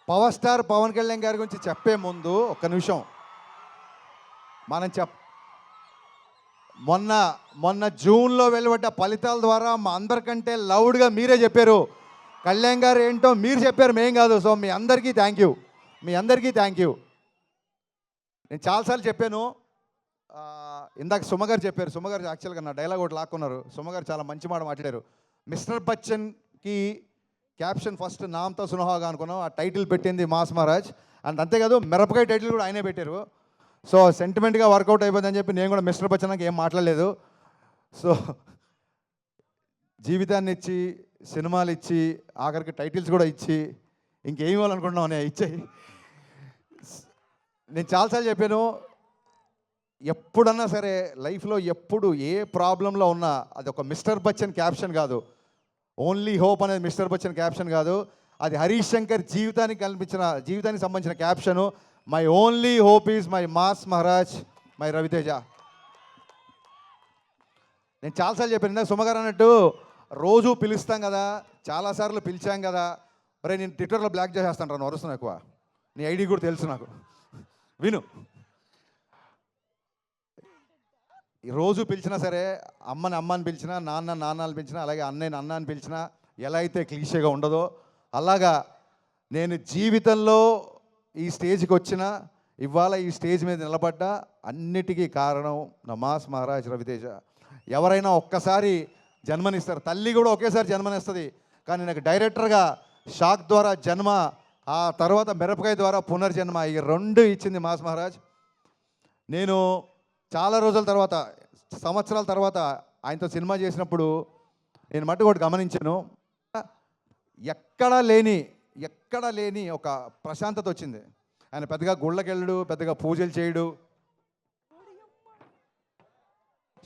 Power star Pawan Kalyan గారి గురించి చెప్పే ముందు ఒక్క నిమిషం మనం మొన్న మొన్న జూన్లో వెలువడ్డ ఫలితాల ద్వారా మా అందరికంటే లౌడ్గా మీరే చెప్పారు. కళ్యాణ్ గారు ఏంటో మీరు చెప్పారు, మేం కాదు. సో మీ అందరికీ థ్యాంక్ యూ, మీ అందరికీ థ్యాంక్ యూ. నేను చాలాసార్లు చెప్పాను. ఇందాక సుమగారు చెప్పారు. సుమగారు యాక్చువల్గా నా డైలాగ్ ఒకటి లాక్కున్నారు. సుమగారు చాలా మంచి మాట మాట్లాడారు. మిస్టర్ బచ్చన్కి క్యాప్షన్ ఫస్ట్ నామ్తో సునహాగా అనుకున్నాం, ఆ టైటిల్ పెట్టింది మాస్ మహారాజ్. అండ్ అంతేకాదు మిరపకాయ టైటిల్ కూడా ఆయనే పెట్టారు. సో సెంటిమెంట్గా వర్కౌట్ అయిపోయిందని చెప్పి నేను కూడా మిస్టర్ బచ్చన్కి ఏం మాట్లాడలేదు. సో జీవితాన్ని ఇచ్చి, సినిమాలు ఇచ్చి, ఆఖరికి టైటిల్స్ కూడా ఇచ్చి, ఇంకేం ఇవ్వాలనుకుంటున్నావు అని ఇచ్చాయి. నేను చాలాసార్లు చెప్పాను, ఎప్పుడన్నా సరే లైఫ్లో ఎప్పుడు ఏ ప్రాబ్లంలో ఉన్నా అది ఒక మిస్టర్ బచ్చన్ క్యాప్షన్ కాదు, ఓన్లీ హోప్ అనేది మిస్టర్ బచ్చన్ క్యాప్షన్ కాదు, అది హరీష్ శంకర్ జీవితానికి సంబంధించిన caption. My only hope is my mass Maharaj, my Raviteja. నేను చాలాసార్లు చెప్పాను. సుమగారు అన్నట్టు రోజు పిలుస్తాం కదా, చాలాసార్లు పిలిచాం కదా. అరే నేను ట్విట్టర్లో బ్లాక్ చేసేస్తాను రా, వరుస్తున్నాను ఎక్కువ, నీ ఐడి కూడా తెలుసు నాకు, విను. రోజు పిలిచినా సరే, అమ్మని పిలిచినా, నాన్నని పిలిచినా, అలాగే అన్నయ్యని అన్న అని పిలిచినా, ఎలా అయితే క్లీషేగా ఉండదో అలాగా నేను జీవితంలో ఈ స్టేజ్కి వచ్చినా, ఇవాళ ఈ స్టేజ్ మీద నిలబడ్డా అన్నిటికీ కారణం నా మాస్ మహారాజ్ రవితేజ. ఎవరైనా ఒక్కసారి జన్మనిస్తారు, తల్లి కూడా ఒకేసారి జన్మనిస్తుంది. కానీ నాకు డైరెక్టర్గా షాక్ ద్వారా జన్మ, ఆ తర్వాత మిరపకాయ ద్వారా పునర్జన్మ, ఈ రెండు ఇచ్చింది మాస్ మహారాజ్. నేను చాలా రోజుల తర్వాత, సంవత్సరాల తర్వాత ఆయనతో సినిమా చేసినప్పుడు నేను మట్టుకు ఒకటి గమనించాను. ఎక్కడా లేని ఒక ప్రశాంతత వచ్చింది. ఆయన పెద్దగా గుళ్ళకి వెళ్ళడు, పెద్దగా పూజలు చేయడు.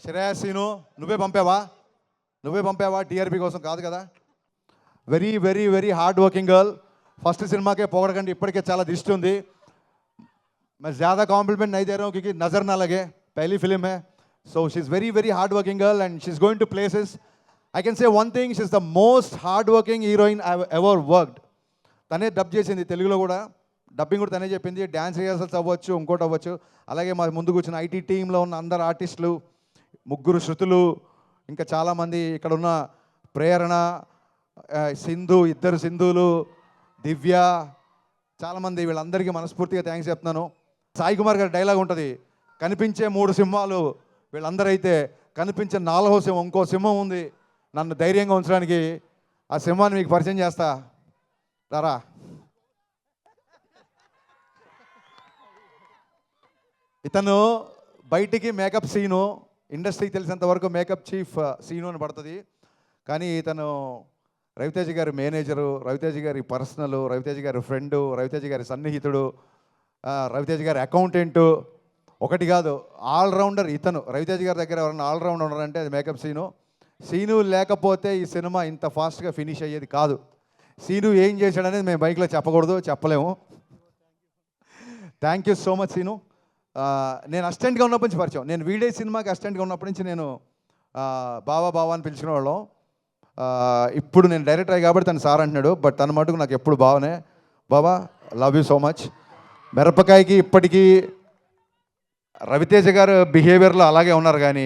శ్రేయస్సీను నువ్వే పంపావా టీఆర్పీ కోసం కాదు కదా. Very very very hard working girl. First సినిమాకే పోగడకండి, ఇప్పటికే చాలా దిష్టి ఉంది. मैं ज़्यादा कॉम्प्लीमेंट नहीं दे रहा हूँ क्योंकि नज़र ना लगे, पहली फिल्म है. So she's very very hard working girl and she's going to places. I can say one thing, she's the most hard working heroine I've ever worked. తనే డబ్ చేసింది తెలుగులో కూడా, డబ్బింగ్ కూడా తనే చెప్పింది. డ్యాన్స్ రిహర్సల్స్ అవ్వచ్చు, ఇంకోటి అవ్వచ్చు. అలాగే మా ముందు కూర్చున్న ఐటీ టీంలో ఉన్న అందరు ఆర్టిస్టులు, 3 శృతులు, ఇంకా చాలామంది ఇక్కడ ఉన్న ప్రేరణ, సింధు, 2 సింధులు, దివ్య, చాలామంది, వీళ్ళందరికీ మనస్ఫూర్తిగా థ్యాంక్స్ చెప్తున్నాను. సాయి కుమార్ గారి డైలాగ్ ఉంటుంది, కనిపించే 3 సింహాలు వీళ్ళందరూ అయితే కనిపించే 4వ సింహం, ఇంకో సింహం ఉంది నన్ను ధైర్యంగా ఉంచడానికి. ఆ సింహాన్ని మీకు పరిచయం చేస్తా రారా. ఇతను బయటికి మేకప్ సీను, ఇండస్ట్రీకి తెలిసినంత వరకు మేకప్ చీఫ్ సీను అని పడుతుంది. కానీ ఇతను రవితేజ గారి మేనేజరు, రవితేజ గారి పర్సనల్, రవితేజ గారి ఫ్రెండు, రవితేజ గారి సన్నిహితుడు, రవితేజ గారి అకౌంటెంటు. ఒకటి కాదు, ఆల్రౌండర్ ఇతను. రవితేజ గారి దగ్గర ఎవరైనా ఆల్రౌండర్ ఉన్నారంటే అది మేకప్ సీను. సీను లేకపోతే ఈ సినిమా ఇంత ఫాస్ట్గా ఫినిష్ అయ్యేది కాదు. సీను ఏం చేశాడనేది మేము బైక్లో చెప్పకూడదు, చెప్పలేము. Thank you so much Seenu. నేను అసిస్టెంట్గా ఉన్నప్పటి నుంచి పరిచయం. నేను వీడే సినిమాకి అసిస్టెంట్గా ఉన్నప్పటి నుంచి నేను బావా అని పిలిచిన వాళ్ళం. ఇప్పుడు నేను డైరెక్టర్ అయ్యి కాబట్టి తను సార్ అంటున్నాడు, బట్ తన మటుకు నాకు ఎప్పుడు బావనే. బావా లవ్ యూ సో మచ్. మిరపకాయకి ఇప్పటికీ రవితేజ గారు బిహేవియర్లో అలాగే ఉన్నారు, కానీ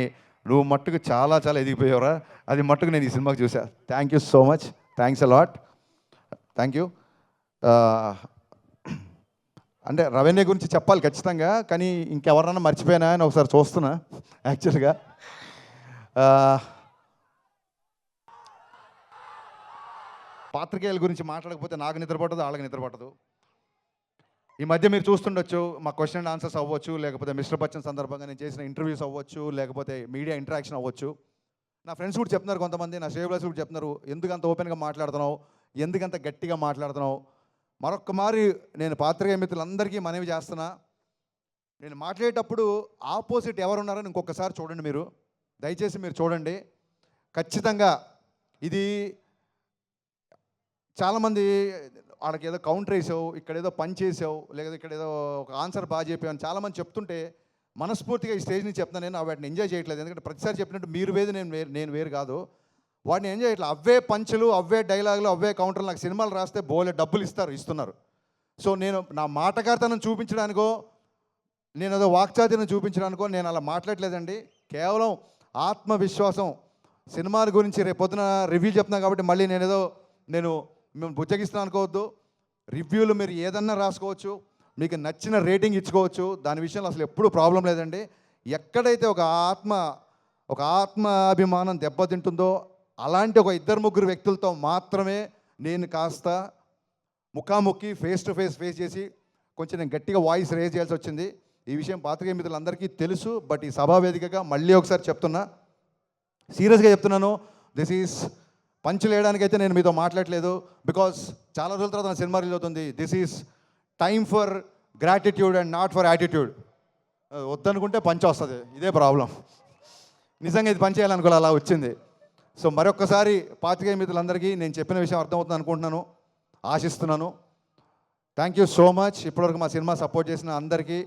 నువ్వు మట్టుకు చాలా చాలా ఎదిగిపోయావురా. అది మట్టుకు నేను ఈ సినిమాకి చూసా. Thank you so much, thanks a lot, thank you. అంటే రవీణ గురించి చెప్పాలి ఖచ్చితంగా, కానీ ఇంకెవరన్నా మర్చిపోయినా అని ఒకసారి చూస్తున్నా. యాక్చువల్గా పాత్రికేయుల గురించి మాట్లాడకపోతే నాకు నిద్రపట్టదు, వాళ్ళకి నిద్రపట్టదు. ఈ మధ్య మీరు చూస్తుండొచ్చు, మా క్వశ్చన్ అండ్ ఆన్సర్స్ అవ్వచ్చు, లేకపోతే మిస్టర్ బచ్చన్ సందర్భంగా నేను చేసిన ఇంటర్వ్యూస్ అవ్వచ్చు, లేకపోతే మీడియా ఇంటరాక్షన్ అవ్వచ్చు. నా ఫ్రెండ్స్ కూడా చెప్తున్నారు, కొంతమంది నా షేవ్లర్స్ కూడా చెప్తున్నారు, ఎందుకంత ఓపెన్గా మాట్లాడుతున్నావు, ఎందుకంత గట్టిగా మాట్లాడుతున్నావు. మరొక్కమారి నేను పాత్రికేయ మిత్రులందరికీ మనవి చేస్తున్నా, నేను మాట్లాడేటప్పుడు ఆపోజిట్ ఎవరున్నారని ఇంకొకసారి చూడండి. మీరు దయచేసి మీరు చూడండి. ఖచ్చితంగా ఇది చాలామంది వాళ్ళకి ఏదో కౌంటర్ వేసావు, ఇక్కడ ఏదో పని చేసావు, లేదా ఇక్కడ ఏదో ఒక ఆన్సర్ బాగా చెప్పావు అని చాలామంది చెప్తుంటే మనస్ఫూర్తిగా ఈ స్టేజ్ నుంచి చెప్తాను, నేను వాటిని ఎంజాయ్ చేయట్లేదు. ఎందుకంటే ప్రతిసారి చెప్పినట్టు మీరు వేరు నేను వేరు కాదు. వాటిని ఎంజాయ్ చేయట్లేదు. అవే పంచులు, అవే డైలాగులు, అవే కౌంటర్లు. నాకు సినిమాలు రాస్తే బోలే డబ్బులు ఇస్తున్నారు. సో నేను నా మాటకారితనం చూపించడానికో నేను ఏదో వాక్చాతుర్యం చూపించడానికో నేను అలా మాట్లాడలేదండి. కేవలం ఆత్మవిశ్వాసం. సినిమాల గురించి రేపు పొద్దున రివ్యూ చెప్తున్నా కాబట్టి మళ్ళీ నేను మేము బుజ్జగిస్తున్నాను అనుకోవద్దు. రివ్యూలు మీరు ఏదన్నా రాసుకోవచ్చు, మీకు నచ్చిన రేటింగ్ ఇచ్చుకోవచ్చు. దాని విషయంలో అసలు ఎప్పుడూ ప్రాబ్లం లేదండి. ఎక్కడైతే ఒక ఆత్మాభిమానం దెబ్బతింటుందో అలాంటి ఒక 2-3 వ్యక్తులతో మాత్రమే నేను కాస్త ముఖాముఖి ఫేస్ టు ఫేస్ చేసి కొంచెం నేను గట్టిగా వాయిస్ రేజ్ చేయాల్సి వచ్చింది. ఈ విషయం పాత్రికేయ మిత్రులందరికీ తెలుసు. బట్ ఈ సభా వేదికగా మళ్ళీ ఒకసారి చెప్తున్నా, సీరియస్గా చెప్తున్నాను. దిస్ ఈజ్ పంచులు వేయడానికైతే నేను మీతో మాట్లాడలేదు. బికాస్ చాలా రోజుల తర్వాత నా సినిమా రిలీజ్ అవుతుంది. This is time for gratitude and not for attitude. వద్దనుకుంటే పంచ్ వస్తుంది, ఇదే ప్రాబ్లం. నిజంగా ఇది పని చేయాలనుకోవాలి, అలా వచ్చింది. సో మరొక్కసారి పాత్రికేయ మిత్రులందరికీ నేను చెప్పిన విషయం అర్థమవుతుంది అనుకుంటున్నాను, ఆశిస్తున్నాను. Thank you so much. ఇప్పటివరకు మా సినిమా సపోర్ట్ చేసిన అందరికీ